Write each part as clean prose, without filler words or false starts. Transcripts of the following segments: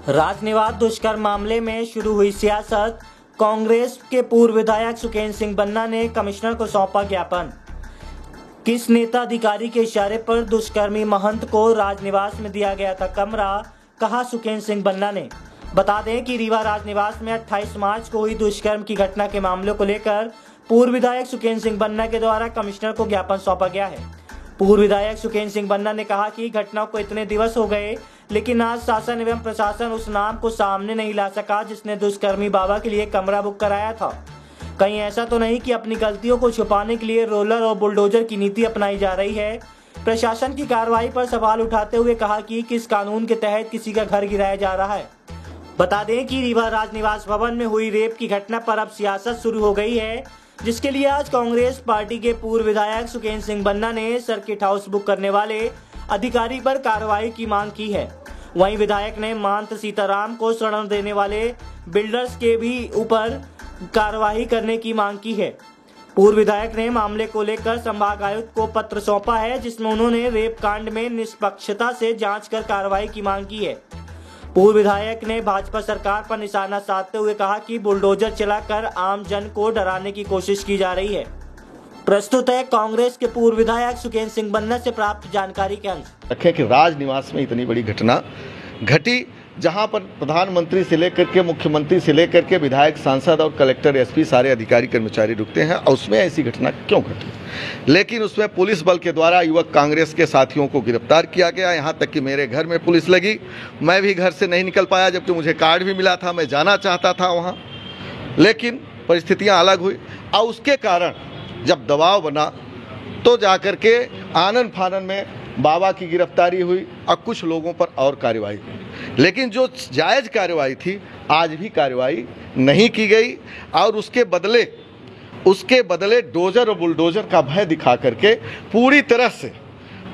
राजनिवास दुष्कर्म मामले में शुरू हुई सियासत। कांग्रेस के पूर्व विधायक सुकेन सिंह बन्ना ने कमिश्नर को सौंपा ज्ञापन। किस नेता अधिकारी के इशारे पर दुष्कर्मी महंत को राजनिवास में दिया गया था कमरा, कहा सुकेन सिंह बन्ना ने। बता दें कि रीवा राजनिवास में 28 मार्च को हुई दुष्कर्म की घटना के मामलों को लेकर पूर्व विधायक सुकेन सिंह बन्ना के द्वारा कमिश्नर को ज्ञापन सौंपा गया है। पूर्व विधायक सुकेन सिंह बन्ना ने कहा कि घटना को इतने दिवस हो गए, लेकिन आज शासन एवं प्रशासन उस नाम को सामने नहीं ला सका जिसने दुष्कर्मी बाबा के लिए कमरा बुक कराया था। कहीं ऐसा तो नहीं कि अपनी गलतियों को छुपाने के लिए रोलर और बुलडोजर की नीति अपनाई जा रही है। प्रशासन की कार्रवाई पर सवाल उठाते हुए कहा कि किस कानून के तहत किसी का घर गिराया जा रहा है। बता दें कि रीवा राजनिवास भवन में हुई रेप की घटना पर अब सियासत शुरू हो गई है, जिसके लिए आज कांग्रेस पार्टी के पूर्व विधायक सुकेन सिंह बन्ना ने सर्किट हाउस बुक करने वाले अधिकारी पर कार्रवाई की मांग की है। वहीं विधायक ने महंत सीताराम को शरण देने वाले बिल्डर्स के भी ऊपर कार्रवाई करने की मांग की है। पूर्व विधायक ने मामले को लेकर संभाग आयुक्त को पत्र सौंपा है, जिसमें उन्होंने रेप कांड में निष्पक्षता से जांच कर कार्रवाई की मांग की है। पूर्व विधायक ने भाजपा सरकार पर निशाना साधते हुए कहा कि बुलडोजर चलाकर आम जन को डराने की कोशिश की जा रही है। प्रस्तुत है कांग्रेस के पूर्व विधायक सुकेन सिंह बन्ना से प्राप्त जानकारी के अंश। रखें कि राजनिवास में इतनी बड़ी घटना घटी, जहां पर प्रधानमंत्री से लेकर के मुख्यमंत्री से लेकर के विधायक, सांसद और कलेक्टर, एसपी सारे अधिकारी कर्मचारी रुकते हैं, और उसमें ऐसी घटना क्यों घटी। लेकिन उसमें पुलिस बल के द्वारा युवक कांग्रेस के साथियों को गिरफ्तार किया गया। यहाँ तक कि मेरे घर में पुलिस लगी, मैं भी घर से नहीं निकल पाया, जबकि मुझे कार्ड भी मिला था, मैं जाना चाहता था वहाँ, लेकिन परिस्थितियाँ अलग हुई। और उसके कारण जब दबाव बना तो जाकर के आनन फानन में बाबा की गिरफ्तारी हुई और कुछ लोगों पर और कार्रवाई हुई। लेकिन जो जायज़ कार्रवाई थी, आज भी कार्रवाई नहीं की गई, और उसके बदले डोजर और बुलडोजर का भय दिखा करके पूरी तरह से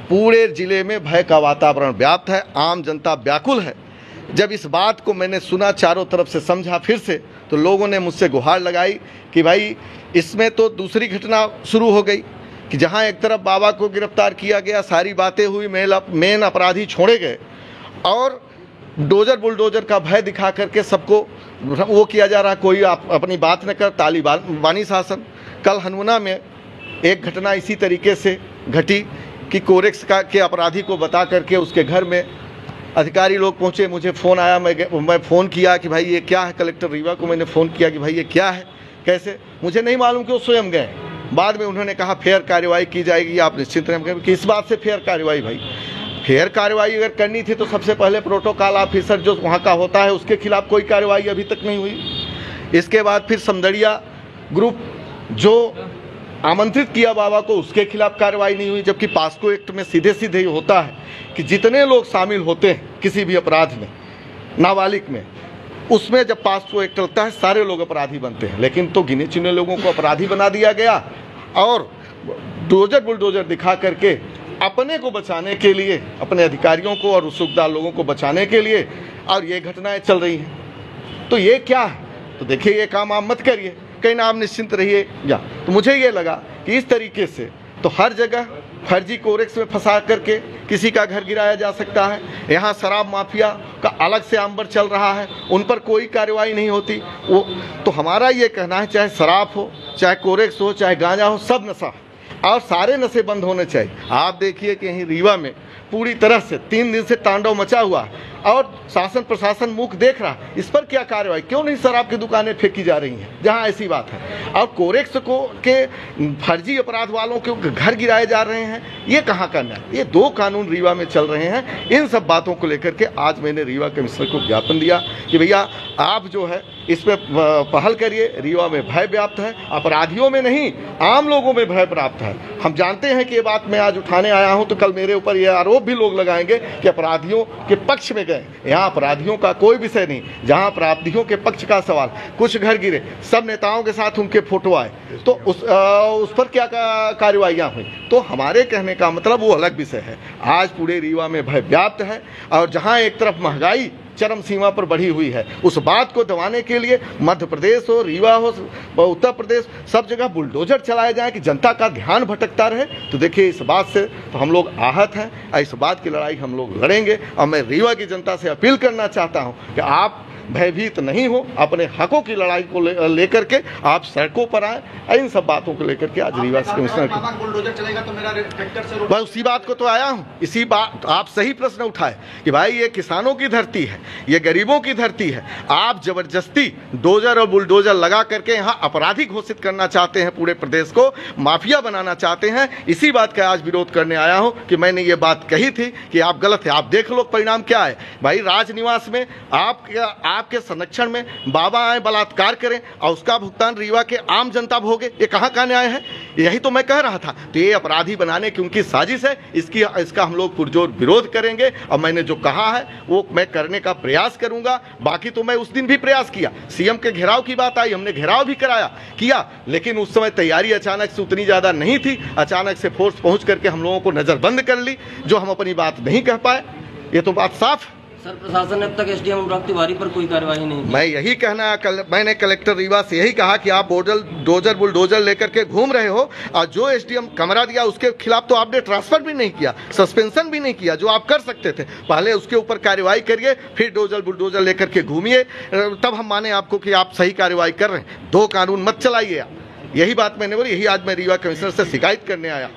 पूरे जिले में भय का वातावरण व्याप्त है। आम जनता व्याकुल है। जब इस बात को मैंने सुना, चारों तरफ से समझा फिर से, तो लोगों ने मुझसे गुहार लगाई कि भाई इसमें तो दूसरी घटना शुरू हो गई कि जहां एक तरफ बाबा को गिरफ्तार किया गया, सारी बातें हुई, मेन अपराधी छोड़े गए, और डोजर बुलडोजर का भय दिखा करके सबको वो किया जा रहा। कोई अपनी बात न कर, तालिबानी शासन। कल हनुमाना में एक घटना इसी तरीके से घटी कि कोरेक्स के अपराधी को बता करके उसके घर में अधिकारी लोग पहुंचे। मुझे फ़ोन आया, मैं फ़ोन किया कि भाई ये क्या है। कलेक्टर रीवा को मैंने फ़ोन किया कि भाई ये क्या है, कैसे, मुझे नहीं मालूम कि वो स्वयं गए। बाद में उन्होंने कहा फेयर कार्रवाई की जाएगी, आप निश्चिंत रहें। कि इस बात से फेयर कार्रवाई, भाई फेयर कार्रवाई अगर करनी थी तो सबसे पहले प्रोटोकॉल ऑफिसर जो वहाँ का होता है उसके खिलाफ कोई कार्रवाई अभी तक नहीं हुई। इसके बाद फिर समदड़िया ग्रुप जो आमंत्रित किया बाबा को, उसके खिलाफ कार्रवाई नहीं हुई। जबकि पास्को एक्ट में सीधे सीधे होता है कि जितने लोग शामिल होते हैं किसी भी अपराध में, नाबालिग में, उसमें जब पास्को एक्ट लगता है सारे लोग अपराधी बनते हैं। लेकिन तो गिने चुने लोगों को अपराधी बना दिया गया, और डोजर बुलडोजर दिखा करके अपने को बचाने के लिए, अपने अधिकारियों को और सूबेदार लोगों को बचाने के लिए, और ये घटनाएं चल रही हैं। तो ये क्या है? तो देखिए, ये काम आप मत करिए, कहीं ना आप निश्चिंत रहिए। या तो मुझे ये लगा कि इस तरीके से तो हर जगह फर्जी कोरेक्स में फंसा करके किसी का घर गिराया जा सकता है। यहाँ शराब माफिया का अलग से आंबर चल रहा है, उन पर कोई कार्रवाई नहीं होती। वो तो हमारा ये कहना है, चाहे शराब हो, चाहे कोरेक्स हो, चाहे गांजा हो, सब नशा, और सारे नशे बंद होने चाहिए। आप देखिए कि यहीं रीवा में पूरी तरह से 3 दिन से तांडव मचा हुआ है, और शासन प्रशासन मुख देख रहा है। इस पर क्या कार्रवाई? क्यों नहीं शराब की दुकानें फेंकी जा रही हैं जहां ऐसी बात है, और कोरेक्स को के फर्जी अपराध वालों के घर गिराए जा रहे हैं? ये कहाँ का न्याय? ये 2 कानून रीवा में चल रहे हैं। इन सब बातों को लेकर के आज मैंने रीवा कमिश्नर को ज्ञापन दिया कि भैया आप जो है इस पर पहल करिए। रीवा में भय व्याप्त है, अपराधियों में नहीं, आम लोगों में भय प्राप्त है। हम जानते हैं कि ये बात मैं आज उठाने आया हूं तो कल मेरे ऊपर ये आरोप भी लोग लगाएंगे कि अपराधियों के पक्ष में गए। यहाँ अपराधियों का कोई विषय नहीं, जहाँ अपराधियों के पक्ष का सवाल, कुछ घर गिरे, सब नेताओं के साथ उनके फोटो आए, तो उस पर क्या कार्रवाइयाँ हुई। तो हमारे कहने का मतलब वो अलग विषय है। आज पूरे रीवा में भय व्याप्त है, और जहाँ एक तरफ महंगाई चरम सीमा पर बढ़ी हुई है। उस बात को दबाने के लिए मध्य प्रदेश हो, रीवा हो, उत्तर प्रदेश, सब जगह बुलडोजर चलाए जाए कि जनता का ध्यान भटकता रहे। तो देखिए, इस बात से तो हम लोग आहत हैं और इस बात की लड़ाई हम लोग लड़ेंगे। और मैं रीवा की जनता से अपील करना चाहता हूं कि आप भयभीत नहीं हो, अपने हकों की लड़ाई को लेकर के आप सड़कों पर आए। इन सब बातों को लेकर के आज रीवा कमिश्नर बुलडोजर चलेगा तो मेरा ट्रैक्टर से बस उसी बात को तो आया हूं। इसी बात आप सही प्रश्न उठाए कि भाई ये किसानों की धरती है, ये गरीबों की धरती है। आप जबरदस्ती डोजर और बुलडोजर लगा करके यहाँ अपराधी घोषित करना चाहते हैं, पूरे प्रदेश को माफिया बनाना चाहते हैं। इसी बात का आज विरोध करने आया हूं कि मैंने ये बात कही थी कि आप गलत है। आप देख लो परिणाम क्या है भाई। राजनिवास में आपके संरक्षण में बाबा आए, बलात्कार करें और उसका भुगतान रीवा के आम जनता भोगे। ये कहां का न्याय है? यही तो मैं कह रहा था। तो ये अपराधी बनाने की उनकी साजिश है, इसका हम लोग पुरजोर विरोध करेंगे। और मैंने जो कहा है वो मैं करने का प्रयास करूंगा। बाकी तो मैं उस दिन भी प्रयास किया, सीएम के घेराव की बात आई, हमने घेराव भी किया, लेकिन उस समय तैयारी अचानक से उतनी ज्यादा नहीं थी। अचानक से फोर्स पहुंच करके हम लोगों को नजरबंद कर ली, जो हम अपनी बात नहीं कह पाए। ये तो बात साफ है। सर, प्रशासन ने अब तक एसडीएम अनुराग तिवारी पर कोई कार्रवाई नहीं की। मैं यही कहना मैंने कलेक्टर रीवा से यही कहा कि आप डोजर बुलडोजर लेकर के घूम रहे हो, और जो एसडीएम कमरा दिया उसके खिलाफ तो आपने ट्रांसफर भी नहीं किया, सस्पेंशन भी नहीं किया, जो आप कर सकते थे। पहले उसके ऊपर कार्रवाई करिए, फिर डोजर बुलडोजर लेकर के घूमिए, तब हम माने आपको कि आप सही कार्रवाई कर रहे हैं। दो कानून मत चलाइए आप। यही बात मैंने बोली, यही आज मैं रीवा कमिश्नर से शिकायत करने आया।